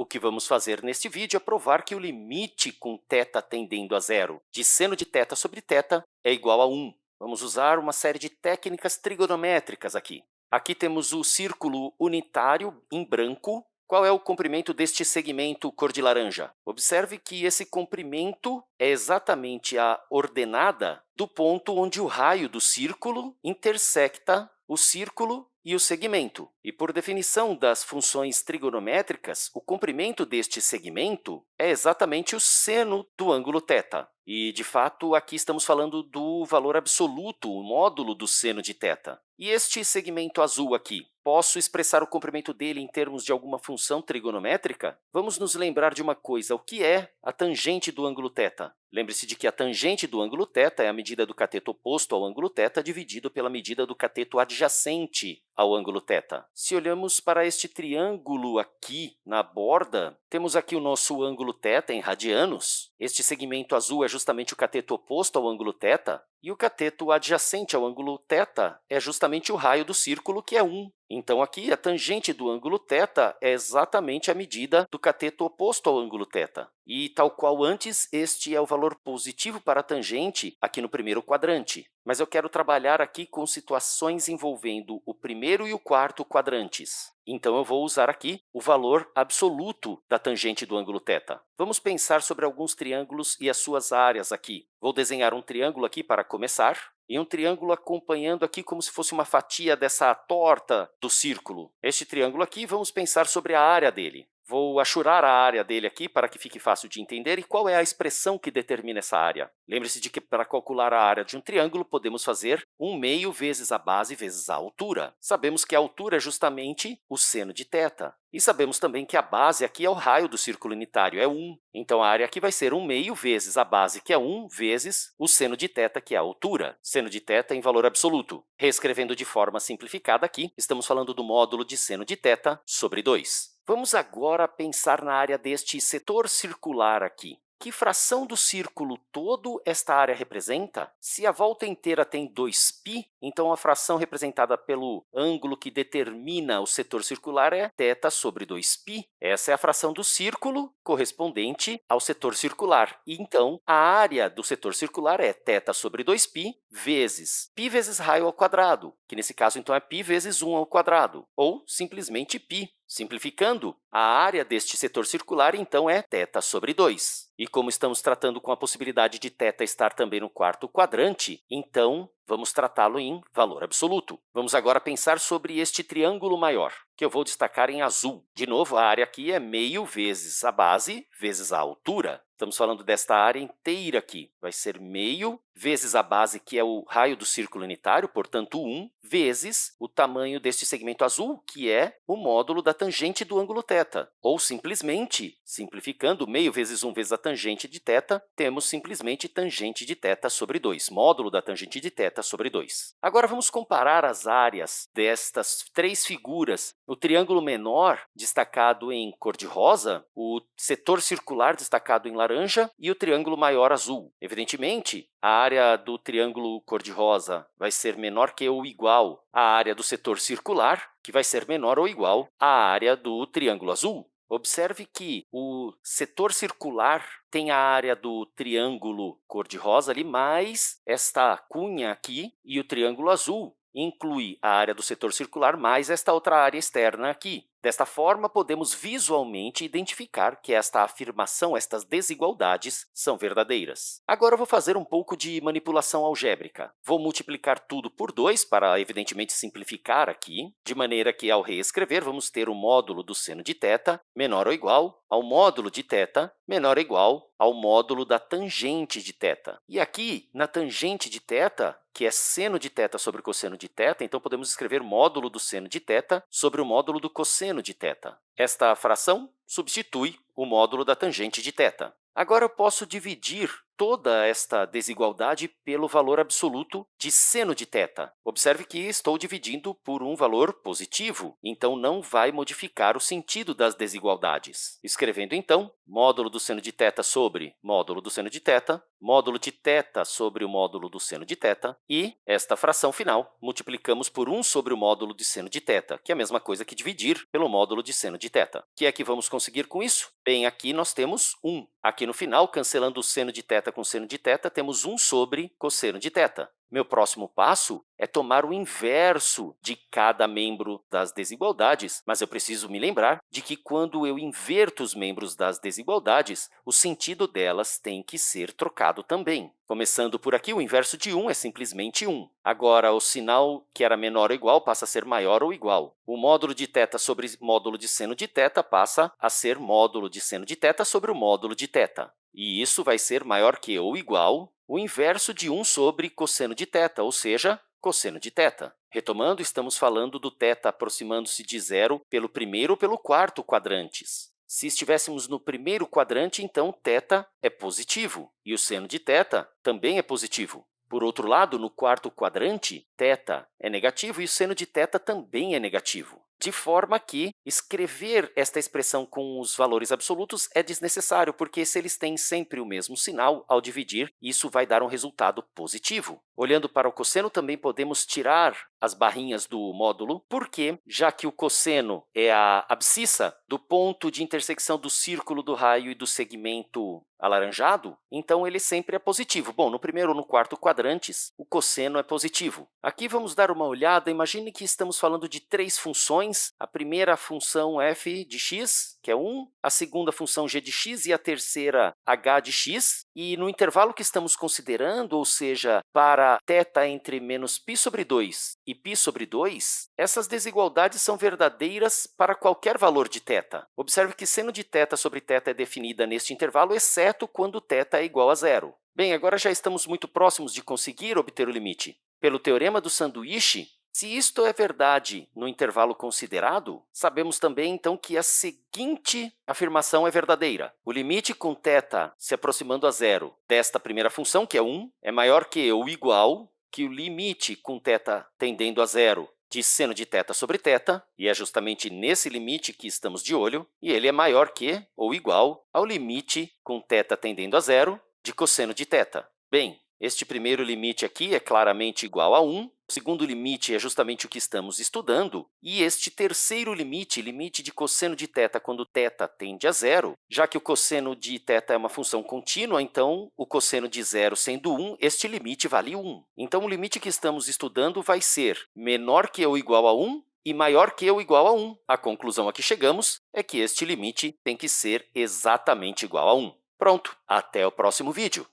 O que vamos fazer neste vídeo é provar que o limite com θ tendendo a zero de seno de θ sobre θ é igual a 1. Vamos usar uma série de técnicas trigonométricas aqui. Aqui temos o círculo unitário em branco. Qual é o comprimento deste segmento cor de laranja? Observe que esse comprimento é exatamente a ordenada do ponto onde o raio do círculo intersecta o círculo e o segmento. E, por definição das funções trigonométricas, o comprimento deste segmento é exatamente o seno do ângulo θ. E, de fato, aqui estamos falando do valor absoluto, o módulo do seno de θ. E este segmento azul aqui, posso expressar o comprimento dele em termos de alguma função trigonométrica? Vamos nos lembrar de uma coisa, o que é a tangente do ângulo θ? Lembre-se de que a tangente do ângulo θ é a medida do cateto oposto ao ângulo θ dividido pela medida do cateto adjacente ao ângulo θ. Se olhamos para este triângulo aqui na borda, temos aqui o nosso ângulo θ em radianos. Este segmento azul é justamente o cateto oposto ao ângulo θ, e o cateto adjacente ao ângulo θ é justamente o raio do círculo, que é 1. Então, aqui, a tangente do ângulo θ é exatamente a medida do cateto oposto ao ângulo θ. E, tal qual antes, este é o valor positivo para a tangente aqui no primeiro quadrante. Mas eu quero trabalhar aqui com situações envolvendo o primeiro e o quarto quadrantes. Então, eu vou usar aqui o valor absoluto da tangente do ângulo θ. Vamos pensar sobre alguns triângulos e as suas áreas aqui. Vou desenhar um triângulo aqui para começar, e um triângulo acompanhando aqui como se fosse uma fatia dessa torta do círculo. Este triângulo aqui, vamos pensar sobre a área dele. Vou achurar a área dele aqui para que fique fácil de entender e qual é a expressão que determina essa área. Lembre-se de que, para calcular a área de um triângulo, podemos fazer 1/2 vezes a base vezes a altura. Sabemos que a altura é justamente o seno de θ. E sabemos também que a base aqui é o raio do círculo unitário, é 1. Então, a área aqui vai ser 1/2 vezes a base, que é 1, vezes o seno de θ, que é a altura. Seno de θ em valor absoluto. Reescrevendo de forma simplificada aqui, estamos falando do módulo de seno de θ sobre 2. Vamos agora pensar na área deste setor circular aqui. Que fração do círculo todo esta área representa? Se a volta inteira tem 2π, então a fração representada pelo ângulo que determina o setor circular é θ sobre 2π. Essa é a fração do círculo correspondente ao setor circular. E, então, a área do setor circular é θ sobre 2π vezes π vezes raio ao quadrado, que nesse caso, então, é π vezes 1 ao quadrado, ou simplesmente π. Simplificando, a área deste setor circular, então, é θ sobre 2. E como estamos tratando com a possibilidade de θ estar também no quarto quadrante, então, vamos tratá-lo em valor absoluto. Vamos agora pensar sobre este triângulo maior, que eu vou destacar em azul. De novo, a área aqui é meio vezes a base vezes a altura. Estamos falando desta área inteira aqui. Vai ser meio vezes a base, que é o raio do círculo unitário, portanto, 1, vezes o tamanho deste segmento azul, que é o módulo da tangente do ângulo θ. Ou, simplesmente, simplificando, meio vezes 1 vezes a tangente de θ, temos simplesmente tangente de θ sobre 2, módulo da tangente de θ sobre 2. Agora, vamos comparar as áreas destas três figuras. O triângulo menor, destacado em cor de rosa, o setor circular, destacado em laranja, e o triângulo maior azul. Evidentemente, a área do triângulo cor-de-rosa vai ser menor que ou igual à área do setor circular, que vai ser menor ou igual à área do triângulo azul. Observe que o setor circular tem a área do triângulo cor-de-rosa ali, mais esta cunha aqui, e o triângulo azul inclui a área do setor circular mais esta outra área externa aqui. Desta forma, podemos visualmente identificar que esta afirmação, estas desigualdades, são verdadeiras. Agora, eu vou fazer um pouco de manipulação algébrica. Vou multiplicar tudo por 2 para, evidentemente, simplificar aqui, de maneira que, ao reescrever, vamos ter o módulo do seno de θ menor ou igual ao módulo de θ menor ou igual ao módulo da tangente de θ. E aqui, na tangente de θ, que é seno de θ sobre cosseno de θ, então podemos escrever módulo do seno de θ sobre o módulo do cosseno de θ. Esta fração substitui o módulo da tangente de θ. Agora, eu posso dividir toda esta desigualdade pelo valor absoluto de seno de θ. Observe que estou dividindo por um valor positivo, então não vai modificar o sentido das desigualdades. Escrevendo, então, módulo do seno de θ sobre módulo do seno de θ, módulo de θ sobre o módulo do seno de θ, e esta fração final multiplicamos por 1 sobre o módulo de seno de θ, que é a mesma coisa que dividir pelo módulo de seno de θ. O que é que vamos conseguir com isso? Bem, aqui nós temos 1. Aqui no final, cancelando o seno de θ com seno de θ, temos 1 sobre cosseno de θ. Meu próximo passo é tomar o inverso de cada membro das desigualdades, mas eu preciso me lembrar de que quando eu inverto os membros das desigualdades, o sentido delas tem que ser trocado também. Começando por aqui, o inverso de 1 é simplesmente 1. Agora, o sinal que era menor ou igual passa a ser maior ou igual. O módulo de θ sobre módulo de seno de θ passa a ser módulo de seno de θ sobre o módulo de θ. E isso vai ser maior que ou igual o inverso de 1 sobre cosseno de θ, ou seja, cosseno de θ. Retomando, estamos falando do θ aproximando-se de zero pelo primeiro ou pelo quarto quadrantes. Se estivéssemos no primeiro quadrante, então θ é positivo, e o seno de θ também é positivo. Por outro lado, no quarto quadrante, θ é negativo e o seno de θ também é negativo. De forma que escrever esta expressão com os valores absolutos é desnecessário, porque se eles têm sempre o mesmo sinal, ao dividir, isso vai dar um resultado positivo. Olhando para o cosseno, também podemos tirar as barrinhas do módulo, porque, já que o cosseno é a abscissa do ponto de intersecção do círculo do raio e do segmento alaranjado, então ele sempre é positivo. Bom, no primeiro ou no quarto quadrantes, o cosseno é positivo. Aqui vamos dar uma olhada. Imagine que estamos falando de 3 funções. A primeira função f de x, que é 1, a segunda função g de x e a terceira h de x. E no intervalo que estamos considerando, ou seja, para θ entre menos π sobre 2 e π sobre 2, essas desigualdades são verdadeiras para qualquer valor de θ. Observe que seno de θ sobre θ é definida neste intervalo, exceto quando θ é igual a zero. Bem, agora já estamos muito próximos de conseguir obter o limite. Pelo teorema do sanduíche, se isto é verdade no intervalo considerado, sabemos também, então, que a seguinte afirmação é verdadeira. O limite com θ se aproximando a zero desta primeira função, que é 1, é maior que ou igual que o limite com θ tendendo a zero de seno de θ sobre θ, e é justamente nesse limite que estamos de olho, e ele é maior que ou igual ao limite com θ tendendo a zero de cosseno de θ. Bem, este primeiro limite aqui é claramente igual a 1, o segundo limite é justamente o que estamos estudando, e este terceiro limite, limite de cosseno de θ quando θ tende a zero, já que o cosseno de θ é uma função contínua, então o cosseno de zero sendo 1, este limite vale 1. Então, o limite que estamos estudando vai ser menor que ou igual a 1 e maior que ou igual a 1. A conclusão a que chegamos é que este limite tem que ser exatamente igual a 1. Pronto, até o próximo vídeo!